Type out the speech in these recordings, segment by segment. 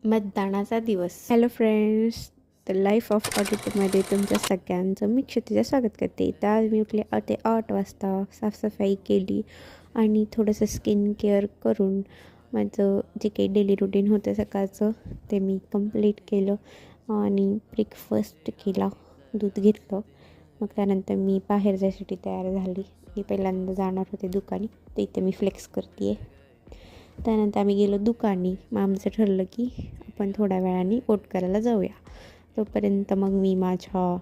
मतदानाचा दिवस. Hello friends, तर लाईफ ऑफ ऑडिटमध्ये तुमच्या सगळ्यांचं मी क्षितिजा स्वागत करते. तर आज मी उठले ते 8 वाजता, साफसफाई केली आणि थोडंसं स्किन केअर करून माझं जे काही डेली रुटीन होतं सकाळचं ते मी कंप्लीट केलं आणि ब्रेकफास्ट केला, दूध घेतलं. मग त्यानंतर मी बाहेर जायसाठी तयार झाली. मी पहिल्यांदा जाणार होते दुकानी, तर इथे मी फ्लेक्स करते आहे. त्यानंतर आम्ही गेलो दुकानी. मग आमचं ठरलं की आपण थोड्या वेळाने वोट करायला जाऊया. तोपर्यंत मग मी माझ्या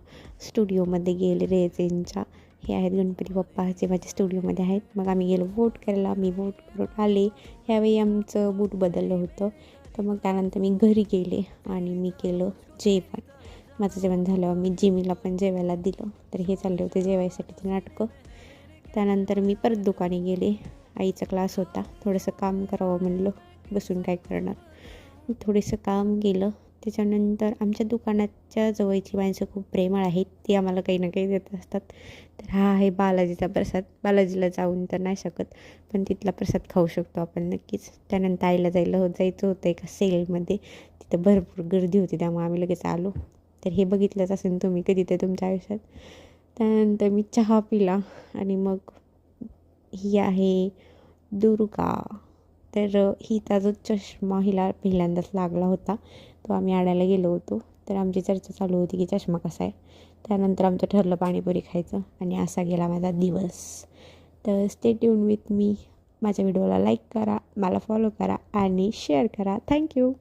स्टुडिओमध्ये गेले रेझिनच्या. हे आहेत गणपती बाप्पा जे माझ्या स्टुडिओमध्ये आहेत. मग आम्ही गेलो वोट करायला. मी वोट करून आले. ह्यावेळी आमचं बूट बदललं होतं. तर मग त्यानंतर मी घरी गेले आणि मी केलं जेवण. माझं जेवण झाल्यावर मी जिमीला पण जेवायला दिलं. तर हे चालले होते जेवायसाठीचे नाटकं. त्यानंतर मी परत दुकानी गेले. आईचा क्लास होता, थोडंसं काम करावं म्हणलं, बसून काय करणार. मी थोडंसं काम केलं. त्याच्यानंतर आमच्या दुकानाच्या जवळची माणसं खूप प्रेमळ आहेत. ती आम्हाला काही ना काही देत असतात. तर हा आहे बालाजीचा प्रसाद. बालाजीला जाऊन तर नाही शकत, पण तिथला प्रसाद खाऊ शकतो आपण नक्कीच. त्यानंतर आईला जायचं होतं एका सेलमध्ये. तिथं भरपूर गर्दी होती, त्यामुळे आम्ही लगेच आलो. तर हे बघितलंच असेल तुम्ही कधी ते तुमच्या आयुष्यात. त्यानंतर मी चहा पिला आणि मग ही आहे दुर्गा. तर हिचा जो चष्मा हिला पहिल्यांदाच लागला होता, तो आम्ही आणायला गेलो होतो. तर आमची चर्चा चालू होती की चष्मा कसा आहे. त्यानंतर आमचं ठरलं पाणीपुरी खायचं आणि असा गेला माझा दिवस. तर स्टे ट्यून विथ मी. माझ्या व्हिडिओला लाईक करा, मला फॉलो करा आणि शेअर करा. थँक्यू.